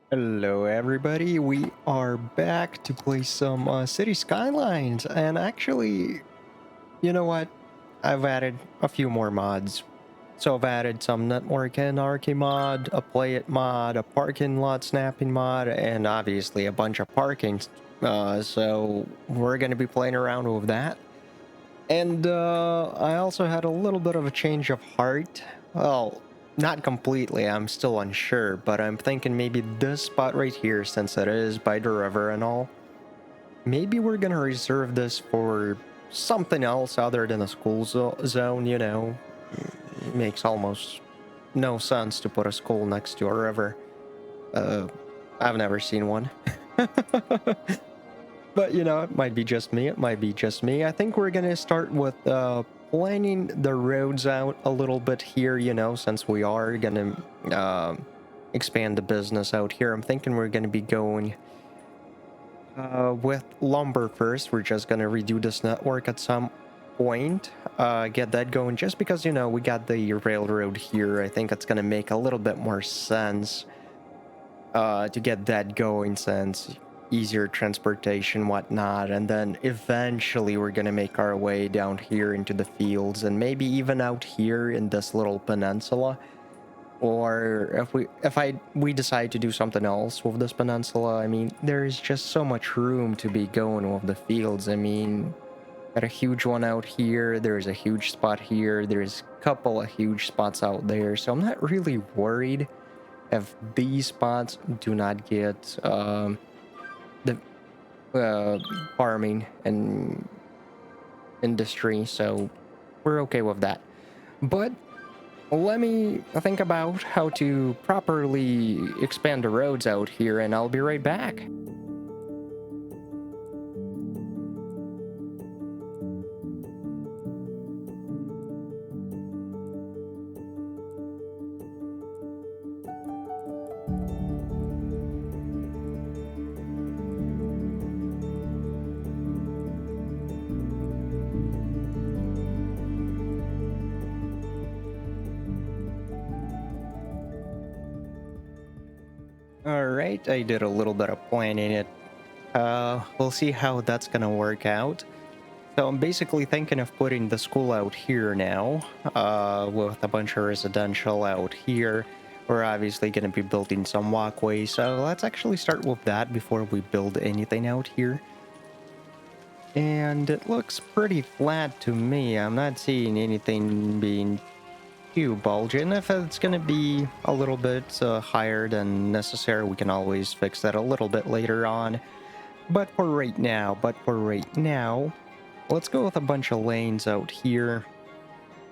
Hello everybody, we are back to play some City Skylines, and actually, you know what? I've added a few more mods. So I've added some network anarchy mod, a play it mod, a parking lot snapping mod, and obviously a bunch of parking. So we're going to be playing around with that. And I also had a little bit of a change of heart. Well, not completely, I'm still unsure, but I'm thinking maybe this spot right here, since it is by the river and all, maybe we're gonna reserve this for something else other than a school zone, you know? Makes almost no sense to put a school next to a river. Uh, I've never seen one. But, you know, it might be just me. It might be just me. I think we're going to start with planning the roads out a little bit here, you know, since we are going to expand the business out here. I'm thinking we're going to be going with lumber first. We're just going to redo this network at some point, get that going, just because, you know, we got the railroad here. I think it's going to make a little bit more sense to get that going, since easier transportation, whatnot. And then eventually we're gonna make our way down here into the fields, and maybe even out here in this little peninsula. Or if we decide to do something else with this peninsula, I mean, there is just so much room to be going with the fields. I mean, got a huge one out here, there's a huge spot here, there's a couple of huge spots out there, so I'm not really worried if these spots do not get the farming and industry, so we're okay with that. But let me think about how to properly expand the roads out here, and I'll be right back. Alright, I did a little bit of planning it. We'll see how that's gonna work out. So I'm basically thinking of putting the school out here now, with a bunch of residential out here. We're obviously going to be building some walkways, so let's actually start with that before we build anything out here. And it looks pretty flat to me. I'm not seeing anything being too bulgy, and if it's going to be a little bit higher than necessary, we can always fix that a little bit later on. But for right now, let's go with a bunch of lanes out here,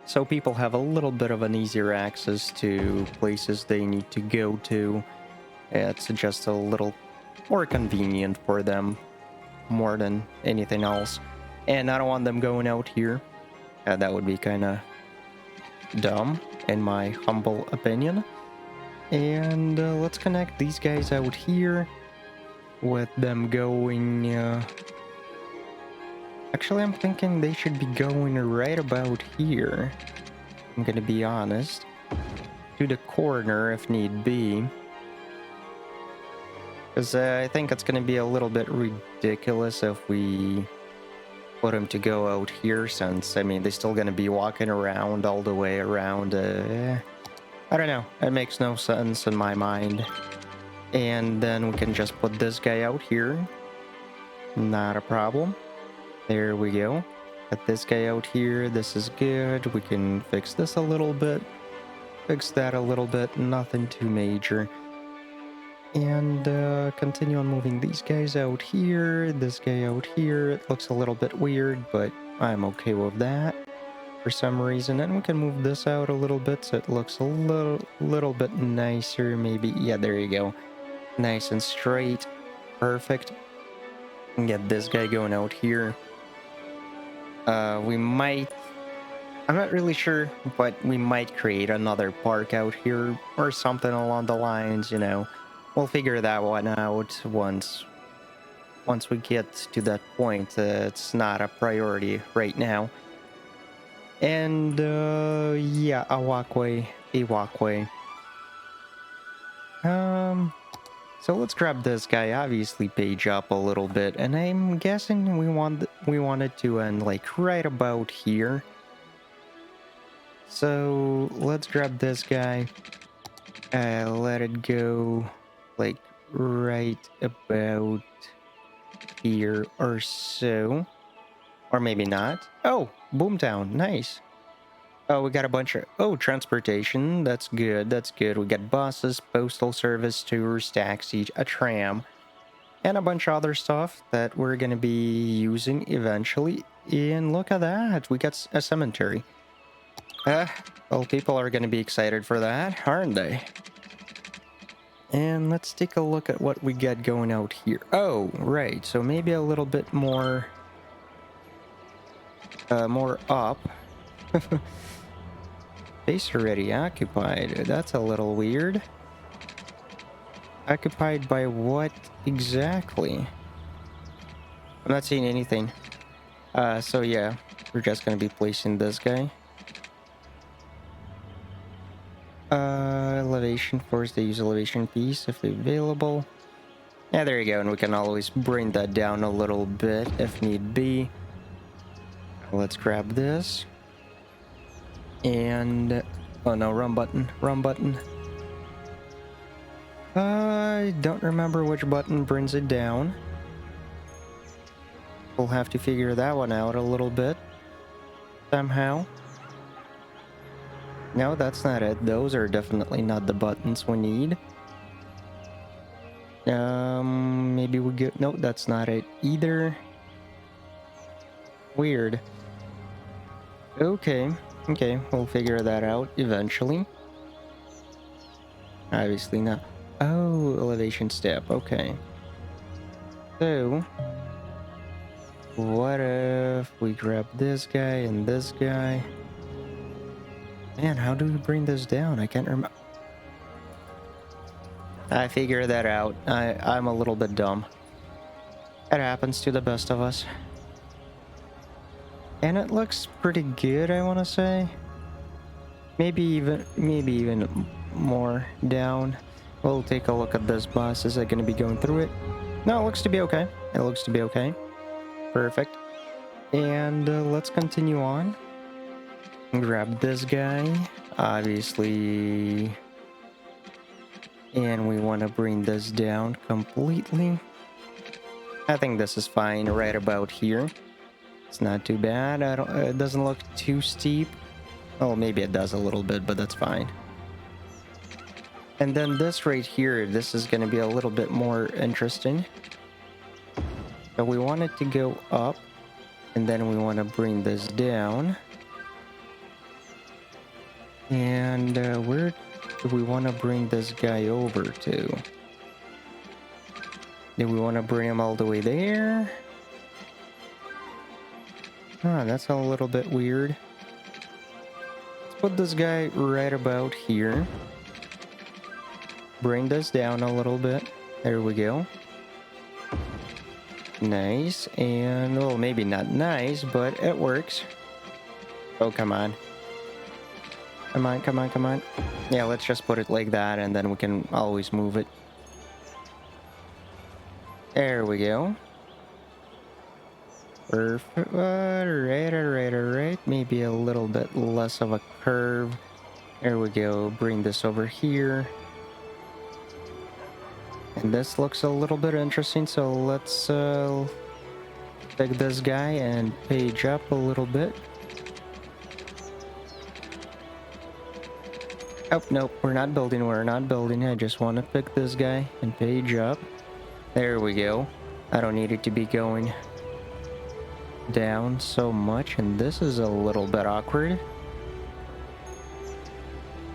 so people have a little bit of an easier access to places they need to go to. It's just a little more convenient for them more than anything else. And I don't want them going out here. That would be kind of dumb, in my humble opinion. And let's connect these guys out here with them going... Actually, I'm thinking they should be going right about here. I'm gonna be honest. To the corner if need be. Because I think it's gonna be a little bit ridiculous if we put them to go out here, since, I mean, they're still gonna be walking around all the way around. I don't know. It makes no sense in my mind. And then we can just put this guy out here. Not a problem. There we go. Got this guy out here. This is good. We can fix this a little bit. Fix that a little bit. Nothing too major. And continue on moving these guys out here. This guy out here. It looks a little bit weird, but I'm okay with that for some reason. And we can move this out a little bit so it looks a little bit nicer. Maybe. Yeah, there you go. Nice and straight. Perfect. And get this guy going out here. We might, I'm not really sure, but we might create another park out here or something along the lines, you know. We'll figure that one out once we get to that point. It's not a priority right now. And yeah, a walkway. Um, So let's grab this guy, obviously page up a little bit, and I'm guessing we wanted to end like right about here. So let's grab this guy, let it go like right about here or so, or maybe not. Oh, Boomtown, nice. Oh, we got a bunch of transportation. That's good. That's good. We got buses, postal service, tours, taxi, a tram, and a bunch of other stuff that we're gonna be using eventually. And look at that, we got a cemetery. Well, people are gonna be excited for that, aren't they? And let's take a look at what we got going out here. Oh, right. So maybe a little bit more, more up. Base already occupied. That's a little weird. Occupied by what exactly? I'm not seeing anything. So yeah, we're just gonna be placing this guy. Elevation force, they use elevation piece if available. Yeah, there you go, and we can always bring that down a little bit if need be. Let's grab this. And, oh no, wrong button, wrong button. I don't remember which button brings it down. We'll have to figure that one out a little bit. Somehow. No, that's not it. Those are definitely not the buttons we need. Maybe we get... No, that's not it either. Weird. Okay. Okay, we'll figure that out eventually. Obviously not. Oh, elevation step. Okay. So... what if we grab this guy and this guy? Man, how do we bring this down? I can't remember. I figured that out. I'm a little bit dumb. It happens to the best of us. And it looks pretty good, I want to say. Maybe even more down. We'll take a look at this bus. Is it going to be going through it? No, it looks to be okay. It looks to be okay. Perfect. And let's continue on. Grab this guy, obviously. And we want to bring this down completely. I think this is fine right about here. It's not too bad. It doesn't look too steep. Oh, maybe it does a little bit, but that's fine. And then this right here, this is going to be a little bit more interesting. So we want it to go up, and then we want to bring this down. And where do we want to bring this guy over to? Do we want to bring him all the way there? Ah, that's a little bit weird. Let's put this guy right about here. Bring this down a little bit. There we go. Nice. And, well, maybe not nice, but it works. Oh, come on. Come on, come on, come on. Yeah, let's just put it like that, and then we can always move it. There we go. Perfect. Alright. Maybe a little bit less of a curve. There we go. Bring this over here. And this looks a little bit interesting, so let's take this guy and page up a little bit. Oh, nope, we're not building. I just want to pick this guy and page up. There we go. I don't need it to be going down so much, and this is a little bit awkward.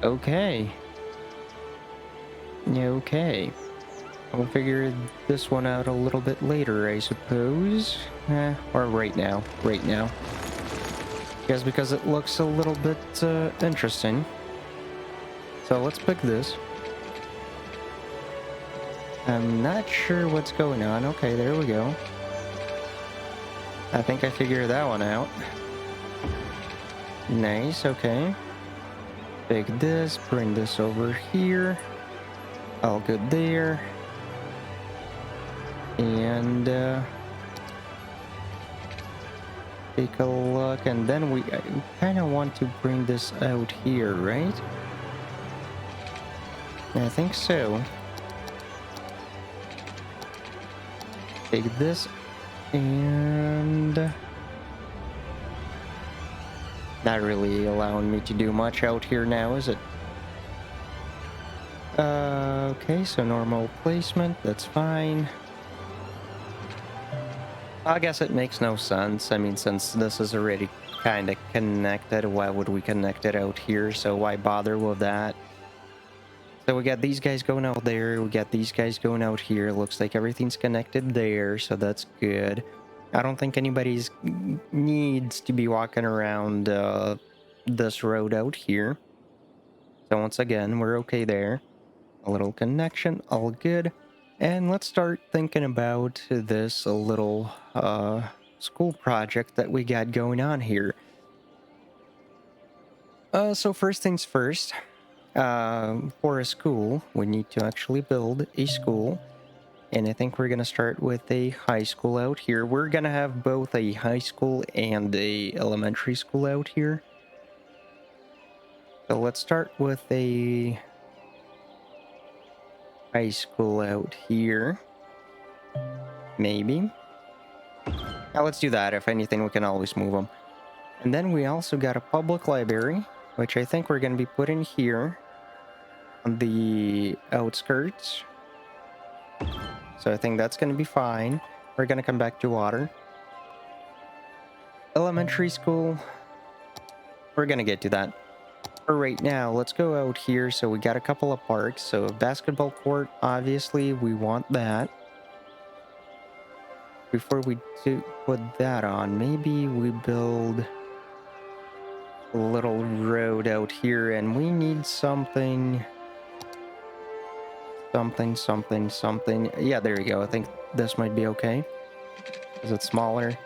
Okay. Okay. We'll figure this one out a little bit later, I suppose. Or right now. Yes, because it looks a little bit interesting. So let's pick this. I'm not sure what's going on. Okay, there we go. I think I figured that one out. Nice, okay. Pick this, bring this over here. All good there. And take a look, and then we kind of want to bring this out here, right? I think so. Take this, and not really allowing me to do much out here now, is it? Okay, so normal placement, that's fine. I guess it makes no sense. I mean, since this is already kind of connected, why would we connect it out here? So why bother with that? So we got these guys going out there, we got these guys going out here. Looks like everything's connected there, so that's good. I don't think anybody's needs to be walking around this road out here. So once again, we're okay there. A little connection, all good. And let's start thinking about this little school project that we got going on here. So first things first, for a school, we need to actually build a school. And I think we're going to start with a high school out here. We're going to have both a high school and a elementary school out here. So let's start with a high school out here. Maybe. Now let's do that. If anything, we can always move them. And then we also got a public library, which I think we're going to be putting here on the outskirts. So I think that's going to be fine. We're going to come back to water. Elementary school. We're going to get to that. For right now, let's go out here. So we got a couple of parks. So a basketball court, obviously, we want that. Before we put that on, maybe we build a little road out here, and we need something. Something. Yeah, there you go. I think this might be okay. Is it smaller?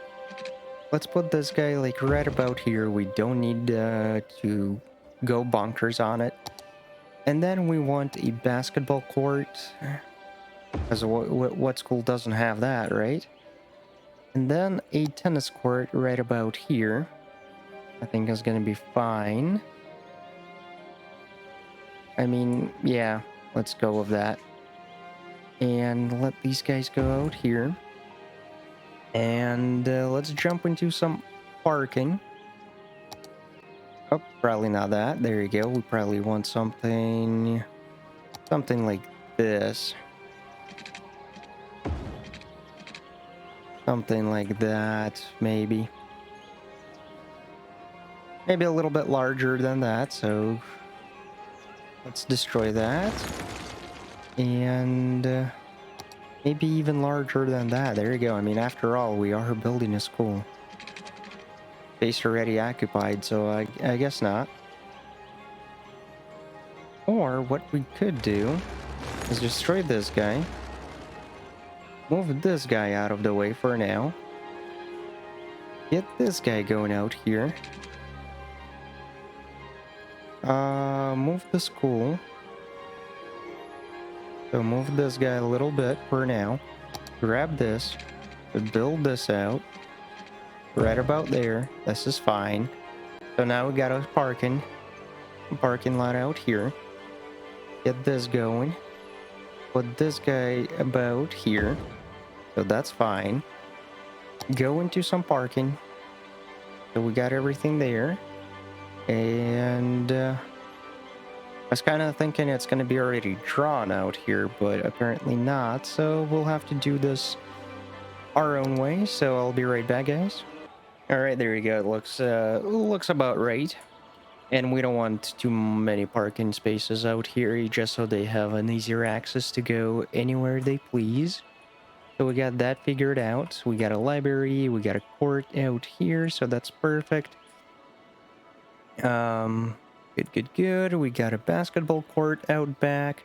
Let's put this guy like right about here. We don't need to go bonkers on it. And then we want a basketball court. Because what school doesn't have that, right? And then a tennis court right about here. I think is going to be fine. I mean, yeah, let's go with that. And let these guys go out here. And let's jump into some parking. Oh, probably not that. There you go. We probably want something like this. Something like that, maybe. Maybe a little bit larger than that, so let's destroy that. And maybe even larger than that. There you go. I mean, after all, we are building a school. Space already occupied, so I guess not. Or what we could do is destroy this guy. Move this guy out of the way for now. Get this guy going out here. Move the school. So move this guy a little bit for now. Grab this. Build this out. Right about there. This is fine. So now we got a parking lot out here. Get this going. Put this guy about here. So that's fine. Go into some parking. So we got everything there. And I was kind of thinking it's going to be already drawn out here, but apparently not. So we'll have to do this our own way. So I'll be right back, guys. All right, there you go. It looks about right. And we don't want too many parking spaces out here, just so they have an easier access to go anywhere they please. So we got that figured out. We got a library, we got a court out here, so that's perfect. Good. We got a basketball court out back.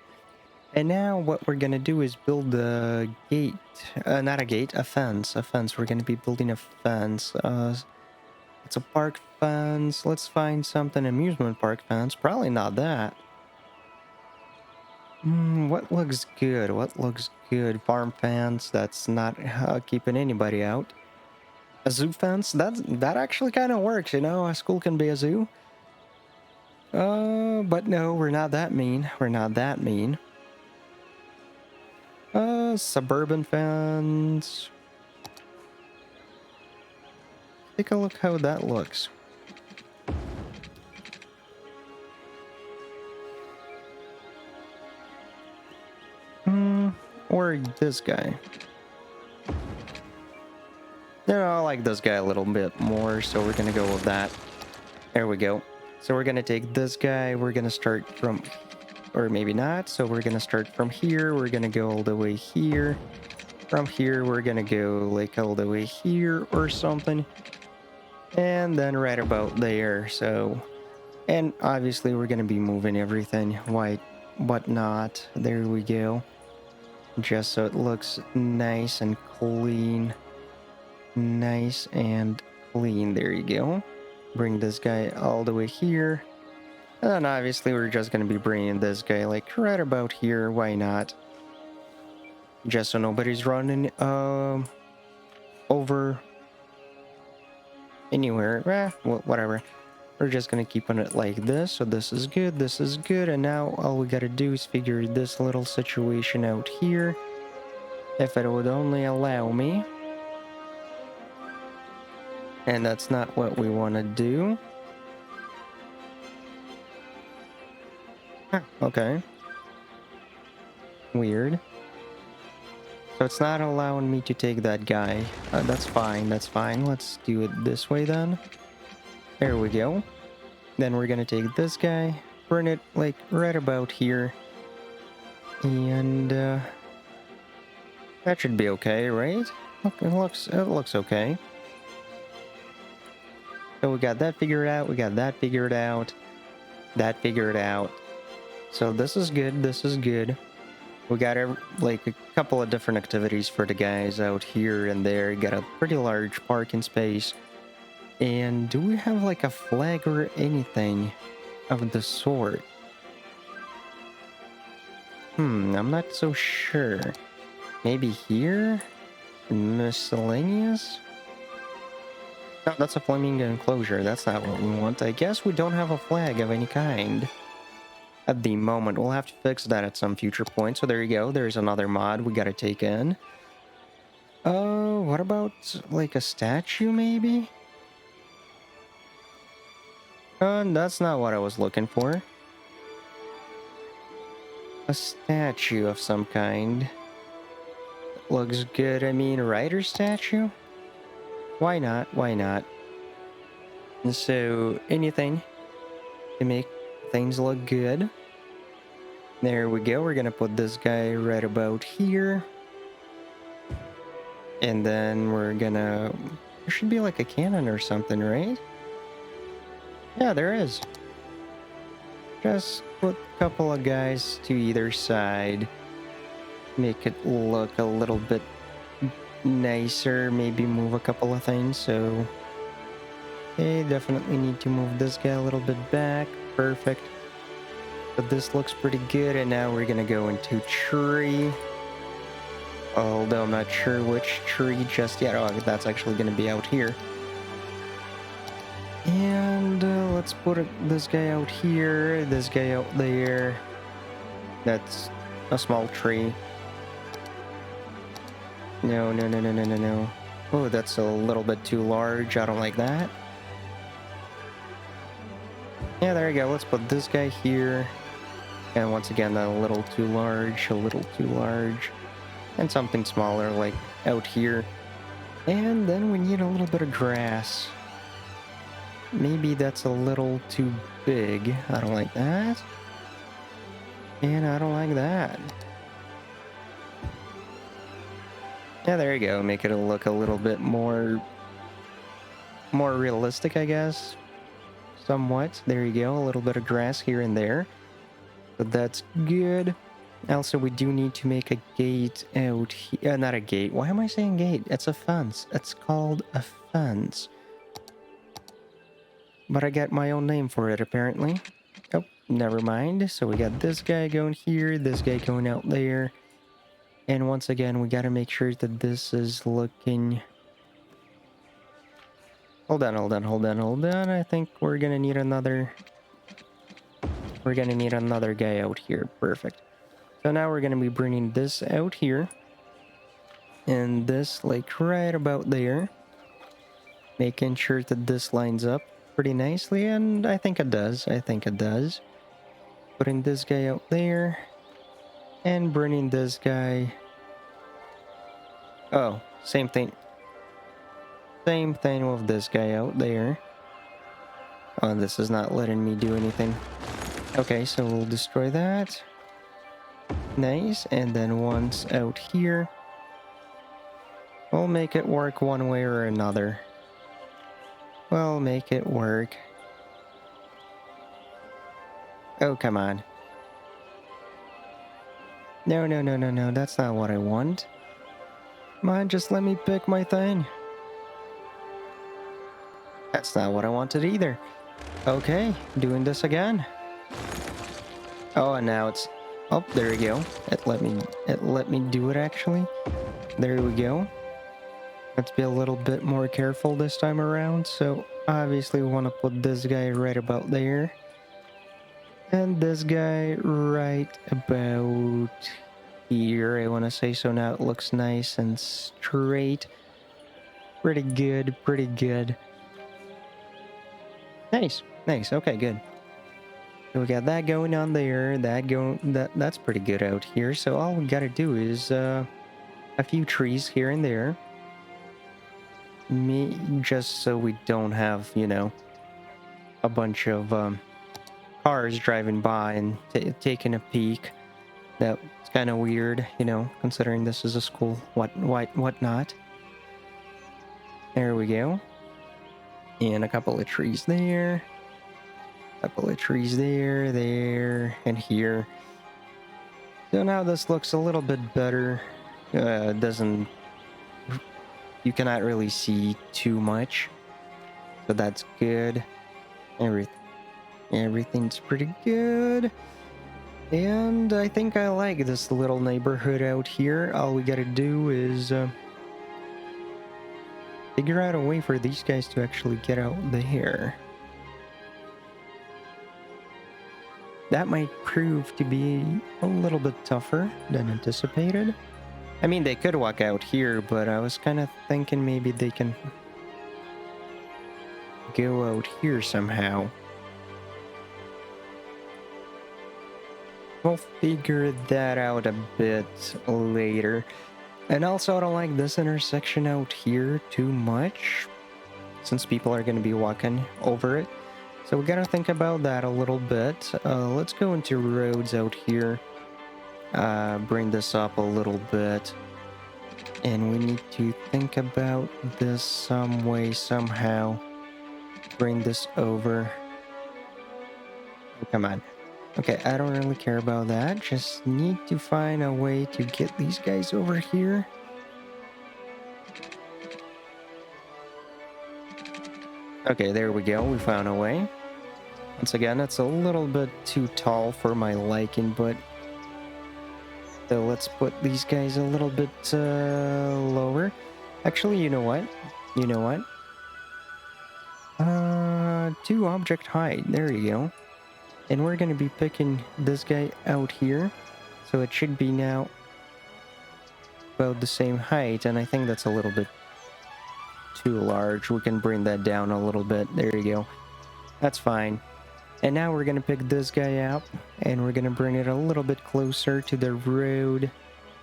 And now what we're gonna do is build a gate. Not a gate, a fence. We're gonna be building a fence. It's a park fence. Let's find something. Amusement park fence. Probably not that. What looks good? What looks good? Farm fence. That's not keeping anybody out. A zoo fence. That actually kind of works. You know, a school can be a zoo. But no, we're not that mean. We're not that mean. Suburban fence. Take a look how that looks. Or this guy. Yeah, I like this guy a little bit more, so we're gonna go with that. There we go. So we're gonna take this guy, we're gonna start from, or maybe not, so we're gonna start from here, we're gonna go all the way here. From here, we're gonna go like all the way here or something. And then right about there, so... And obviously we're gonna be moving everything, white, whatnot. There we go. Just so it looks nice and clean. Nice and clean. There you go. Bring this guy all the way here. And then obviously we're just going to be bringing this guy like right about here. Why not? Just so nobody's running over anywhere. Whatever. We're just going to keep on it like this. So this is good. This is good. And now all we got to do is figure this little situation out here. If it would only allow me. And that's not what we want to do. Huh, okay. Weird. So it's not allowing me to take that guy. That's fine, that's fine. Let's do it this way then. There we go. Then we're gonna take this guy, burn it like right about here. And that should be okay, right? Look, it looks okay. So we got that figured out, we got that figured out, that figured out. So this is good, this is good. We got like a couple of different activities for the guys out here and there. Got a pretty large parking space. And do we have like a flag or anything of the sort? I'm not so sure. Maybe here? Miscellaneous? No, that's a flaming enclosure. That's not what we want. I guess we don't have a flag of any kind at the moment. We'll have to fix that at some future point. So there you go. There's another mod we gotta take in. What about like a statue maybe? That's not what I was looking for. A statue of some kind. Looks good. I mean, a rider statue? Why not? Why not? And so, anything to make things look good. There we go. We're gonna put this guy right about here. And then we're gonna... There should be like a cannon or something, right? Yeah, there is. Just put a couple of guys to either side. Make it look a little bit nicer. Maybe move a couple of things. So, okay, definitely need to move this guy a little bit back. Perfect. But this looks pretty good. And now we're gonna go into tree. Although I'm not sure which tree just yet. Oh, that's actually gonna be out here. And let's put this guy out here, this guy out there. That's a small tree. No. Oh, that's a little bit too large. I don't like that. Yeah, there you go. Let's put this guy here. And once again, a little too large, a little too large. And something smaller, like out here. And then we need a little bit of grass. Maybe that's a little too big. I don't like that. And I don't like that. Yeah, there you go. Make it look a little bit more realistic, I guess. Somewhat. There you go. A little bit of grass here and there. But that's good. Also, we do need to make a gate out here. Not a gate. Why am I saying gate? It's a fence. It's called a fence. But I got my own name for it, apparently. Oh, never mind. So we got this guy going here, this guy going out there. And once again, we gotta make sure that this is looking... Hold on, hold on, hold on, hold on. I think we're gonna need another... We're gonna need another guy out here. Perfect. So now we're gonna be bringing this out here. And this, like, right about there. Making sure that this lines up pretty nicely. And I think it does. I think it does. Putting this guy out there. And bringing this guy... Oh, same thing. Same thing with this guy out there. Oh, this is not letting me do anything. Okay, so we'll destroy that. Nice. And then once out here, we'll make it work one way or another. We'll make it work. Oh, come on. No, no, no, no, no. That's not what I want. Come on, just let me pick my thing. That's not what I wanted either. Okay, doing this again. Oh, and now it's... Oh, there we go. It let me do it, actually. There we go. Let's be a little bit more careful this time around. So, obviously, we want to put this guy right about there. And this guy right about here, I want to say. So now it looks nice and straight. Pretty good, pretty good. Nice, nice. Okay, good. So we got that going on there. That's pretty good out here. So all we gotta do is a few trees here and there. Just so we don't have, you know, a bunch of cars driving by and taking a peek. That's kind of weird, you know, considering this is a school. Whatnot. There we go. And a couple of trees there. Couple of trees there, there, and here. So now this looks a little bit better. Doesn't... You cannot really see too much. So that's good. Everything's pretty good. And I think I like this little neighborhood out here. All we gotta do is figure out a way for these guys to actually get out there. That might prove to be a little bit tougher than anticipated. I mean, they could walk out here, but I was kind of thinking maybe they can go out here somehow. We'll figure that out a bit later. And also, I don't like this intersection out here too much, since people are going to be walking over it. So we gotta think about that a little bit. Let's go into roads out here. Bring this up a little bit. And we need to think about this some way, somehow. Bring this over. Oh, come on. Okay, I don't really care about that. Just need to find a way to get these guys over here. Okay, there we go. We found a way. Once again, it's a little bit too tall for my liking, but... So let's put these guys a little bit lower. Actually, you know what? You know what? To object height. There you go. And we're going to be picking this guy out here. So it should be now about the same height. And I think that's a little bit too large. We can bring that down a little bit. There you go. That's fine. And now we're going to pick this guy up, and we're going to bring it a little bit closer to the road.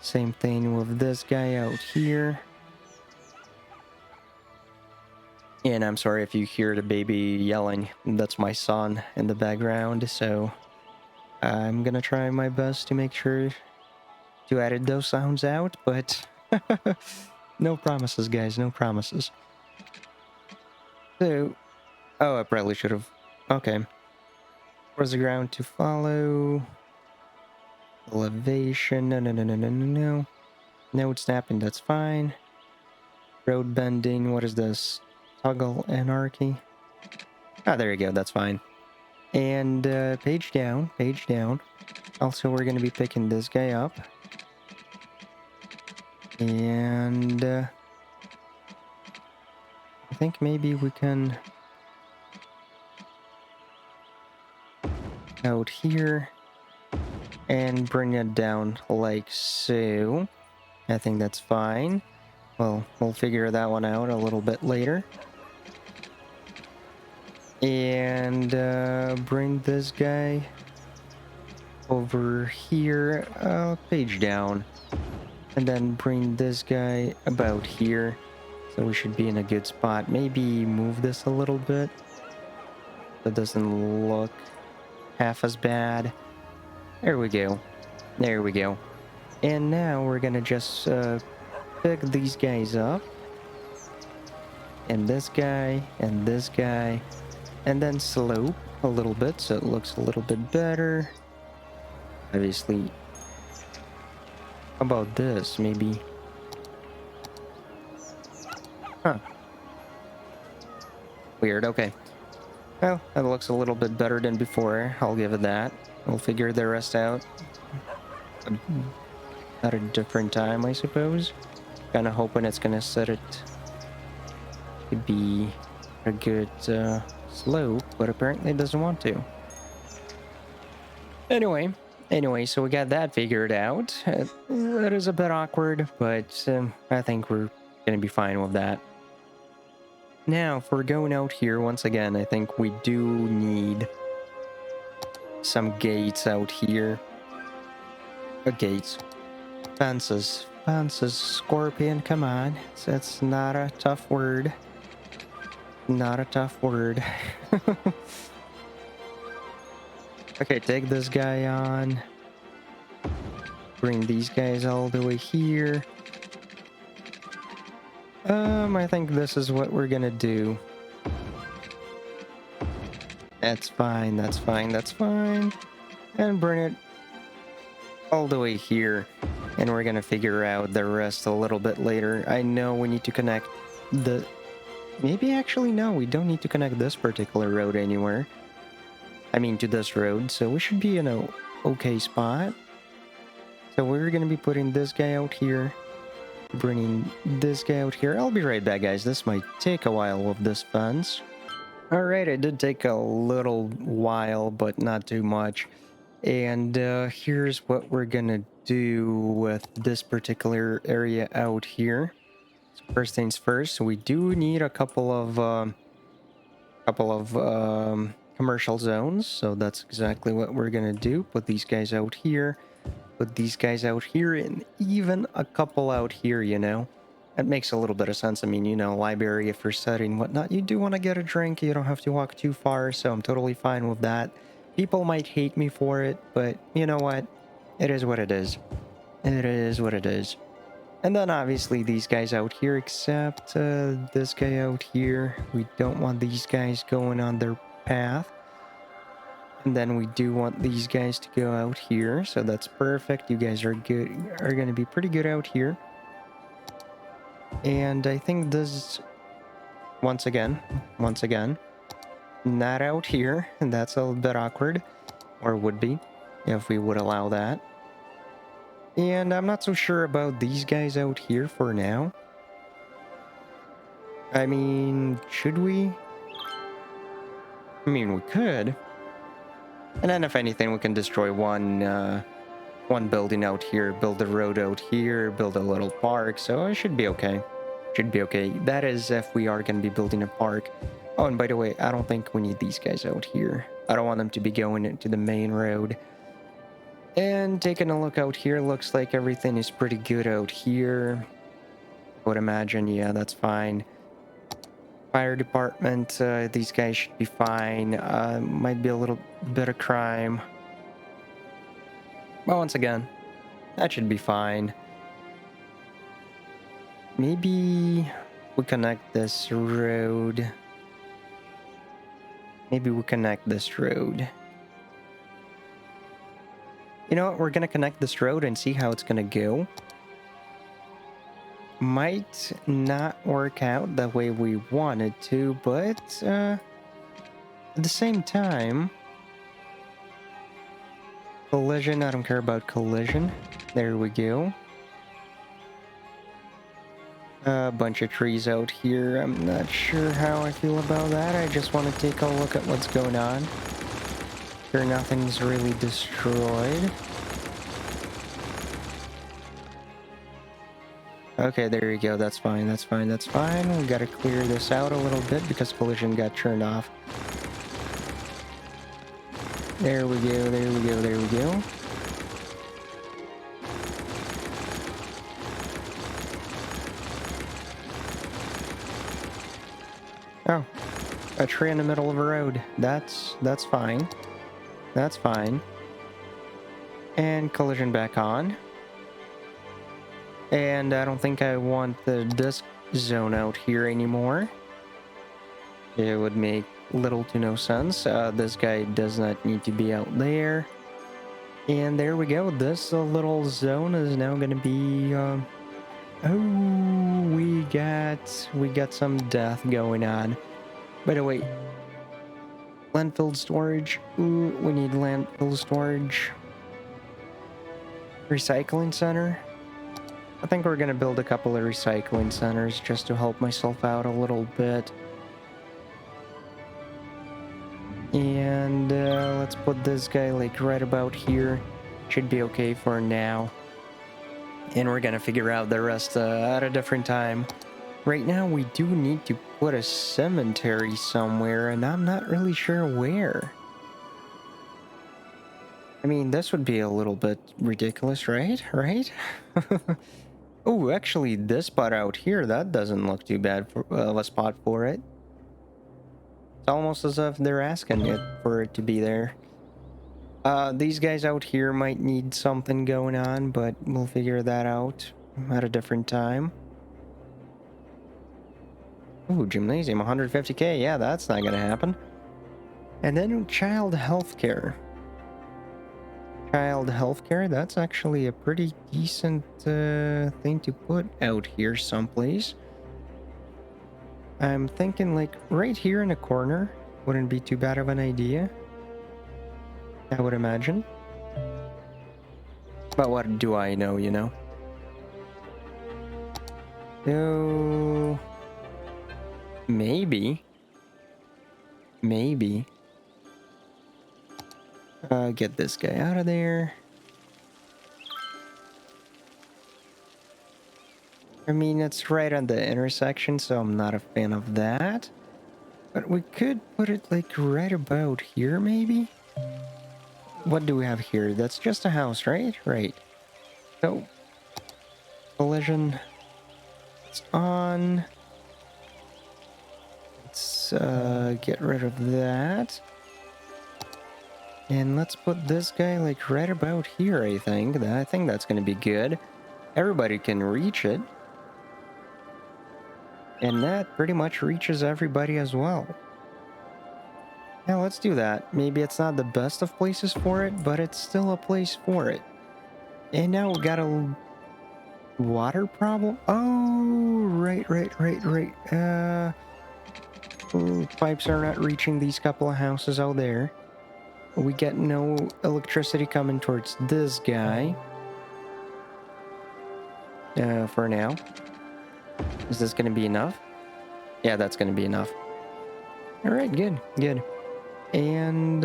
Same thing with this guy out here. And I'm sorry if you hear the baby yelling. That's my son in the background, so I'm going to try my best to make sure to edit those sounds out, but no promises, guys, no promises. So, oh, I probably should have, okay. Where's the ground to follow? Elevation. No, no, no, no, no, no, no. Node snapping, that's fine. Road bending, what is this? Toggle anarchy. Ah, there you go, that's fine. And page down, page down. Also, we're going to be picking this guy up. And I think maybe we can out here and bring it down like so. I think that's fine. Well, we'll figure that one out a little bit later. And bring this guy over here, page down. And then bring this guy about here. So we should be in a good spot. Maybe move this a little bit. That doesn't look half as bad. There we go. There we go. And now we're gonna just pick these guys up. And this guy, and this guy. And then slope a little bit so it looks a little bit better. Obviously. How about this? Maybe. Huh. Weird, okay. Well, that looks a little bit better than before. I'll give it that. We'll figure the rest out at a different time, I suppose. Kinda hoping it's gonna set it to be a good slope, but apparently it doesn't want to. Anyway, so we got that figured out. That is a bit awkward, but I think we're gonna be fine with that. Now, if we're going out here, once again, I think we do need some gates out here. Gates. Fences. Fences. Scorpion, come on. That's not a tough word. Not a tough word. Okay, take this guy on. Bring these guys all the way here. I think this is what we're gonna do. That's fine, that's fine, that's fine. And bring it all the way here. And we're gonna figure out the rest a little bit later. I know we need to connect the... Maybe actually no, we don't need to connect this particular road anywhere. I mean to this road, so we should be in a okay spot. So we're gonna be putting this guy out here. Bringing this guy out here. I'll be right back, guys. This might take a while with this fence. Alright, it did take a little while, but not too much. And here's what we're gonna do with this particular area out here. So first things first, we do need a couple of commercial zones. So that's exactly what we're gonna do. Put these guys out here. Put these guys out here, and even a couple out here, you know. That makes a little bit of sense. I mean, you know, library, if you're studying whatnot, you do want to get a drink. You don't have to walk too far, so I'm totally fine with that. People might hate me for it, but you know what? It is what it is. It is what it is. And then obviously these guys out here, except this guy out here. We don't want these guys going on their path. And then we do want these guys to go out here, so that's perfect. You guys are good, are going to be pretty good out here. And I think this, once again, not out here, and that's a little bit awkward, or would be, if we would allow that. And I'm not so sure about these guys out here for now. I mean, should we? I mean, we could. And then if anything, we can destroy one building out here, build a road out here, build a little park, so it should be okay. Should be okay. That is if we are going to be building a park. Oh, and by the way, I don't think we need these guys out here. I don't want them to be going into the main road. And taking a look out here, looks like everything is pretty good out here. I would imagine, yeah, that's fine. Fire department, these guys should be fine. Might be a little bit of crime. But once again, that should be fine. Maybe we connect this road. Maybe we connect this road. You know what? We're gonna connect this road and see how it's gonna go. Might not work out the way we wanted to, but at the same time, collision. I don't care about collision. There we go. A bunch of trees out here. I'm not sure how I feel about that. I just want to take a look at what's going on. Sure, nothing's really destroyed. Okay, there you go. That's fine. That's fine. That's fine. We gotta clear this out a little bit because collision got turned off. There we go. There we go. There we go. Oh, a tree in the middle of a road. That's fine. That's fine. And collision back on. And I don't think I want the disc zone out here anymore. It would make little to no sense. This guy does not need to be out there. And there we go. This little zone is now going to be... oh, we got some death going on. By the way, landfill storage. Ooh, we need landfill storage. Recycling center. I think we're gonna build a couple of recycling centers just to help myself out a little bit. And let's put this guy like right about here. Should be okay for now. And we're gonna figure out the rest at a different time. Right now we do need to put a cemetery somewhere, and I'm not really sure where. I mean, this would be a little bit ridiculous, right? Right? Oh, actually, this spot out here, that doesn't look too bad for a spot for it. It's almost as if they're asking it for it to be there. These guys out here might need something going on, but we'll figure that out at a different time. Ooh, gymnasium, 150k. Yeah, that's not gonna happen. And then child healthcare. Child healthcare, that's actually a pretty decent thing to put out here someplace. I'm thinking like right here in the corner wouldn't be too bad of an idea, I would imagine. But what do I know, you know? So maybe get this guy out of there. I mean, it's right on the intersection, so I'm not a fan of that. But we could put it like right about here, maybe? What do we have here? That's just a house, right? Right. So, collision. It's on. Let's get rid of that. And let's put this guy like right about here, I think. I think that's going to be good. Everybody can reach it. And that pretty much reaches everybody as well. Yeah, let's do that. Maybe it's not the best of places for it, but it's still a place for it. And now we got a water problem. Oh, right. Ooh, pipes are not reaching these couple of houses out there. We get no electricity coming towards this guy. For now. Is this going to be enough? Yeah, that's going to be enough. Alright, good. And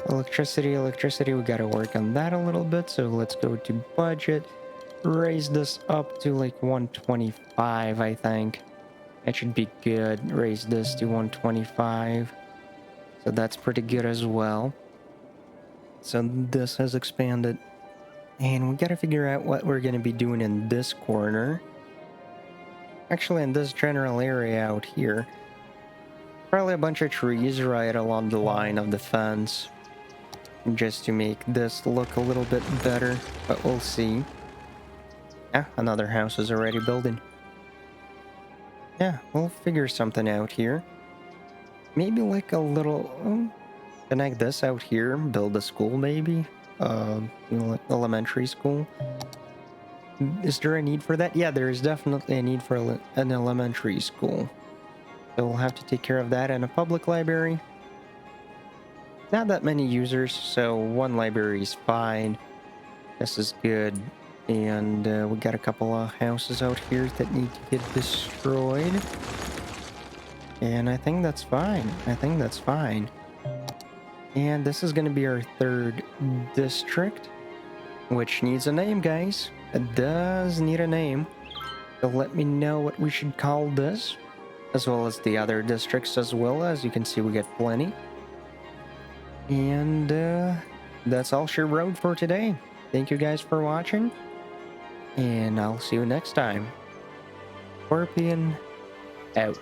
electricity, we got to work on that a little bit. So let's go to budget. Raise this up to like 125, I think. That should be good. Raise this to 125. So that's pretty good as well. So this has expanded. And we got to figure out what we're going to be doing in this corner. Actually, in this general area out here. Probably a bunch of trees right along the line of the fence. Just to make this look a little bit better. But we'll see. Ah, another house is already building. Yeah, we'll figure something out here. Maybe like a little... connect this out here. Build a school maybe. Elementary school. Is there a need for that? Yeah, there is definitely a need for an elementary school. So we'll have to take care of that, and a public library. not that many users, so one library is fine. This is good. And we got a couple of houses out here that need to get destroyed. And I think that's fine. I think that's fine. And this is going to be our third district, which needs a name, guys. It does need a name. So let me know what we should call this, as well as the other districts as well. As you can see, we get plenty. And that's all she wrote for today. Thank you guys for watching, and I'll see you next time. Scorpion out.